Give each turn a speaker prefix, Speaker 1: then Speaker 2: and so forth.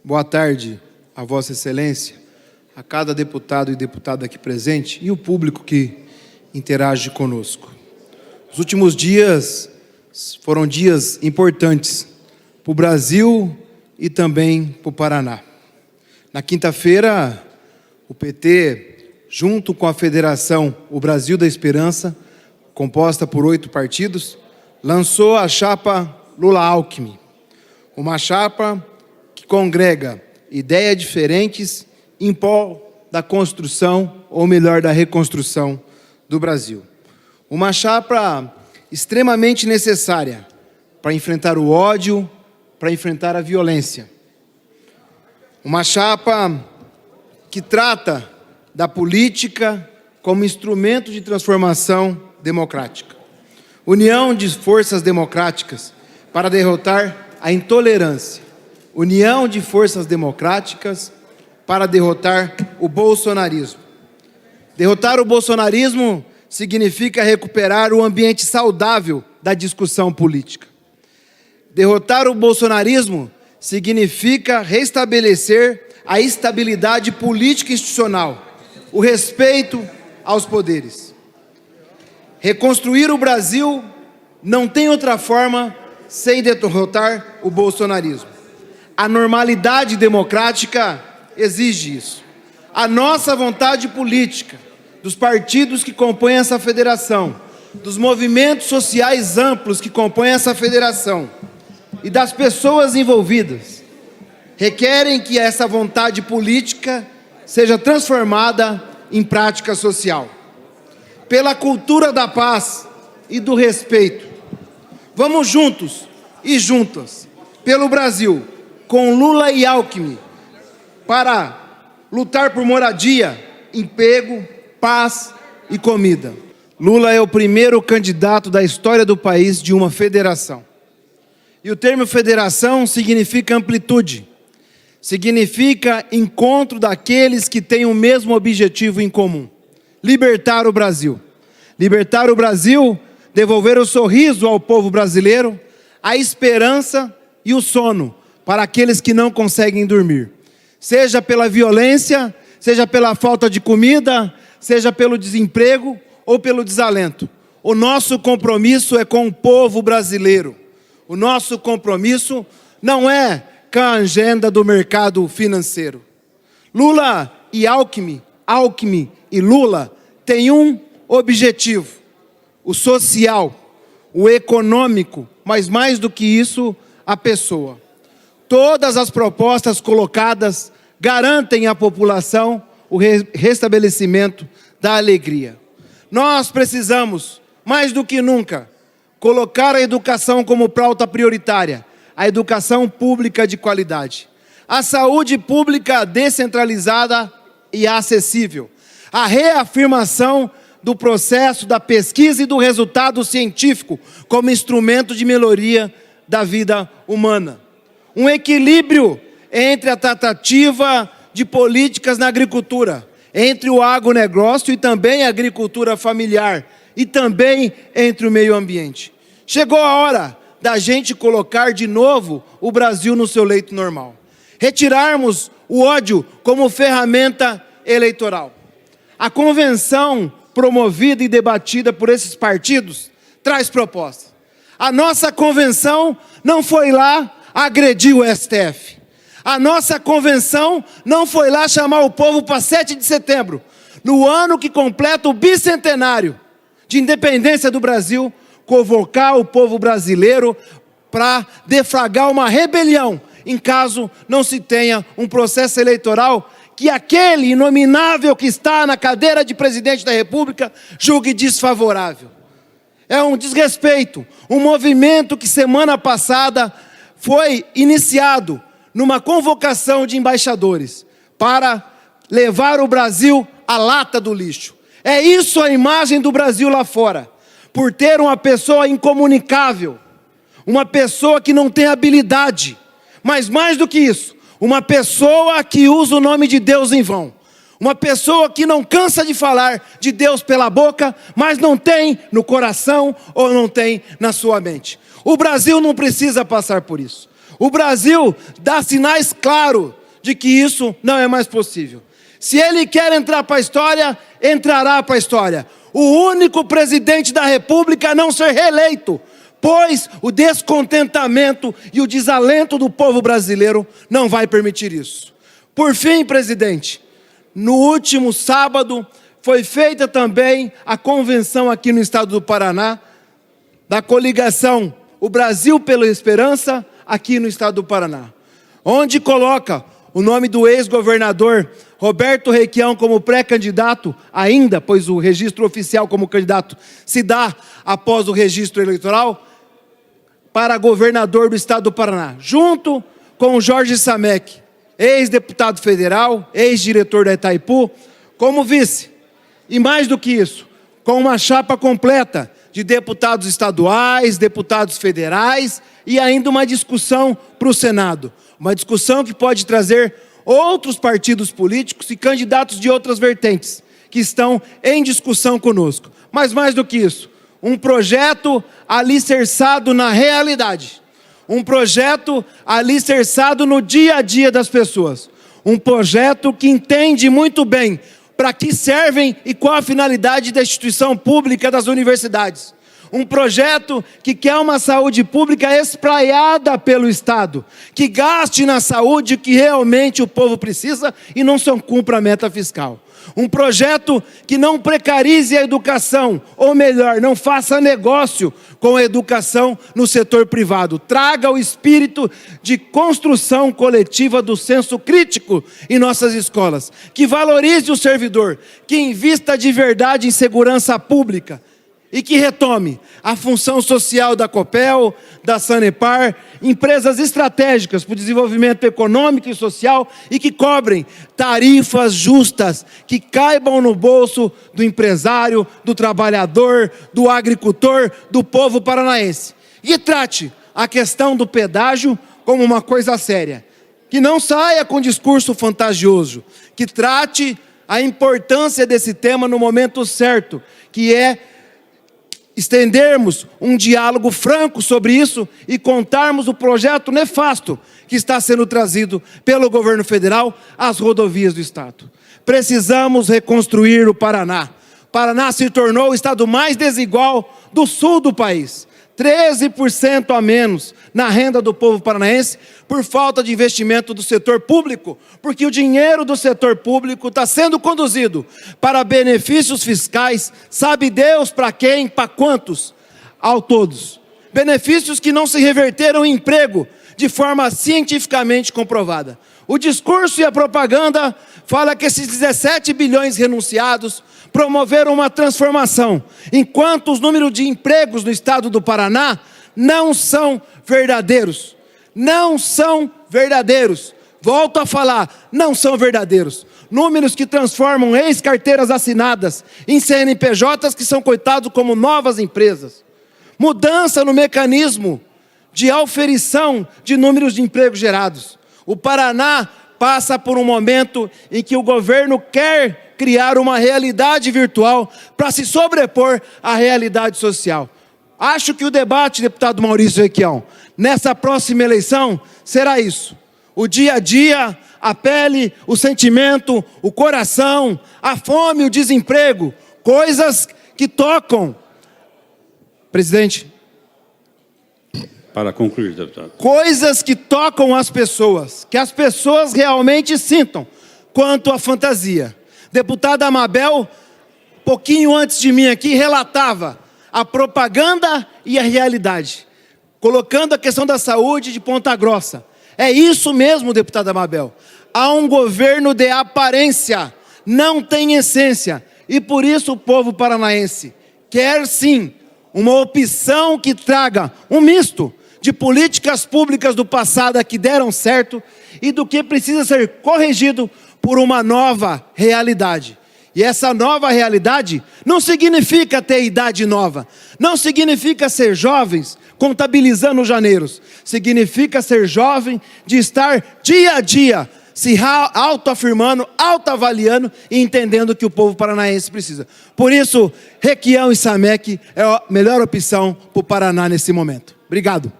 Speaker 1: Boa tarde a Vossa Excelência, a cada deputado e deputada aqui presente e o público que interage conosco. Os últimos dias foram dias importantes para o Brasil e também para o Paraná. Na quinta-feira, o PT, junto com a Federação O Brasil da Esperança, composta por 8 partidos, lançou a chapa Lula-Alckmin, uma chapa que congrega ideias diferentes em prol da construção, ou melhor, da reconstrução do Brasil. Uma chapa extremamente necessária para enfrentar o ódio, para enfrentar a violência. Uma chapa que trata da política como instrumento de transformação democrática. União de forças democráticas para derrotar a intolerância. União de forças democráticas para derrotar o bolsonarismo. Derrotar o bolsonarismo significa recuperar o ambiente saudável da discussão política. Derrotar o bolsonarismo significa restabelecer a estabilidade política e institucional, o respeito aos poderes. Reconstruir o Brasil não tem outra forma sem derrotar o bolsonarismo. A normalidade democrática exige isso. A nossa vontade política, dos partidos que compõem essa federação, dos movimentos sociais amplos que compõem essa federação e das pessoas envolvidas, requerem que essa vontade política seja transformada em prática social. Pela cultura da paz e do respeito, vamos juntos e juntas pelo Brasil, com Lula e Alckmin, para lutar por moradia, emprego, paz e comida. Lula é o primeiro candidato da história do país de uma federação. E o termo federação significa amplitude, significa encontro daqueles que têm o mesmo objetivo em comum: libertar o Brasil. Libertar o Brasil, devolver o sorriso ao povo brasileiro, a esperança e o sono para aqueles que não conseguem dormir. Seja pela violência, seja pela falta de comida, seja pelo desemprego ou pelo desalento. O nosso compromisso é com o povo brasileiro. O nosso compromisso não é com a agenda do mercado financeiro. Lula e Alckmin, Alckmin e Lula têm um objetivo: o social, o econômico, mas mais do que isso, a pessoa. Todas as propostas colocadas garantem à população o restabelecimento da alegria. Nós precisamos, mais do que nunca, colocar a educação como pauta prioritária, a educação pública de qualidade, a saúde pública descentralizada e acessível, a reafirmação do processo da pesquisa e do resultado científico como instrumento de melhoria da vida humana. Um equilíbrio entre a tratativa de políticas na agricultura, entre o agronegócio e também a agricultura familiar, e também entre o meio ambiente. Chegou a hora da gente colocar de novo o Brasil no seu leito normal. Retirarmos o ódio como ferramenta eleitoral. A convenção promovida e debatida por esses partidos traz propostas. A nossa convenção não foi lá agredir o STF. A nossa convenção não foi lá chamar o povo para 7 de setembro, no ano que completa o bicentenário de independência do Brasil, convocar o povo brasileiro para deflagrar uma rebelião, em caso não se tenha um processo eleitoral que aquele inominável que está na cadeira de presidente da República julgue desfavorável. É um desrespeito, um movimento que semana passada foi iniciado numa convocação de embaixadores para levar o Brasil à lata do lixo. É isso a imagem do Brasil lá fora, por ter uma pessoa incomunicável, uma pessoa que não tem habilidade, mas mais do que isso, uma pessoa que usa o nome de Deus em vão, uma pessoa que não cansa de falar de Deus pela boca, mas não tem no coração ou não tem na sua mente. O Brasil não precisa passar por isso. O Brasil dá sinais claros de que isso não é mais possível. Se ele quer entrar para a história, entrará para a história. O único presidente da República a não ser reeleito, pois o descontentamento e o desalento do povo brasileiro não vai permitir isso. Por fim, presidente, no último sábado foi feita também a convenção aqui no estado do Paraná, da coligação O Brasil pela Esperança, aqui no estado do Paraná, onde coloca o nome do ex-governador Roberto Requião como pré-candidato ainda, pois o registro oficial como candidato se dá após o registro eleitoral, para governador do estado do Paraná, junto com o Jorge Samek, ex-deputado federal, ex-diretor da Itaipu, como vice. E mais do que isso, com uma chapa completa de deputados estaduais, deputados federais e ainda uma discussão para o Senado. Uma discussão que pode trazer outros partidos políticos e candidatos de outras vertentes que estão em discussão conosco. Mas mais do que isso, um projeto alicerçado na realidade. Um projeto alicerçado no dia a dia das pessoas. Um projeto que entende muito bem para que servem e qual a finalidade da instituição pública das universidades. Um projeto que quer uma saúde pública espraiada pelo Estado, que gaste na saúde o que realmente o povo precisa e não só cumpra a meta fiscal. Um projeto que não precarize a educação, ou melhor, não faça negócio com a educação no setor privado. Traga o espírito de construção coletiva do senso crítico em nossas escolas. Que valorize o servidor, que invista de verdade em segurança pública e que retome a função social da Copel, da Sanepar, empresas estratégicas para o desenvolvimento econômico e social e que cobrem tarifas justas, que caibam no bolso do empresário, do trabalhador, do agricultor, do povo paranaense. E trate a questão do pedágio como uma coisa séria. Que não saia com discurso fantasioso, que trate a importância desse tema no momento certo, que é estendermos um diálogo franco sobre isso e contarmos o projeto nefasto que está sendo trazido pelo governo federal às rodovias do estado. Precisamos reconstruir o Paraná. O Paraná se tornou o estado mais desigual do sul do país. 13% a menos na renda do povo paranaense por falta de investimento do setor público, porque o dinheiro do setor público está sendo conduzido para benefícios fiscais, sabe Deus para quem, para quantos, ao todos. Benefícios que não se reverteram em emprego de forma cientificamente comprovada. O discurso e a propaganda fala que esses 17 bilhões renunciados promoveram uma transformação, enquanto os números de empregos no estado do Paraná não são verdadeiros. Não são verdadeiros. Volto a falar, não são verdadeiros. Números que transformam ex-carteiras assinadas em CNPJs que são coitados como novas empresas. Mudança no mecanismo de auferição de números de empregos gerados. O Paraná passa por um momento em que o governo quer criar uma realidade virtual para se sobrepor à realidade social. Acho que o debate, deputado Maurício Requião, nessa próxima eleição, será isso. O dia a dia, a pele, o sentimento, o coração, a fome, o desemprego, coisas que tocam. Presidente.
Speaker 2: Para concluir, deputado.
Speaker 1: Coisas que tocam as pessoas, que as pessoas realmente sintam, quanto à fantasia. Deputada Amabel, pouquinho antes de mim aqui, relatava a propaganda e a realidade, colocando a questão da saúde de ponta grossa. É isso mesmo, deputada Amabel. Há um governo de aparência, não tem essência, e por isso o povo paranaense quer sim uma opção que traga um misto de políticas públicas do passado que deram certo e do que precisa ser corrigido por uma nova realidade. E essa nova realidade não significa ter idade nova, não significa ser jovens contabilizando janeiros, significa ser jovem de estar dia a dia se autoafirmando, autoavaliando e entendendo que o povo paranaense precisa. Por isso, Requião e Samek é a melhor opção para o Paraná nesse momento. Obrigado.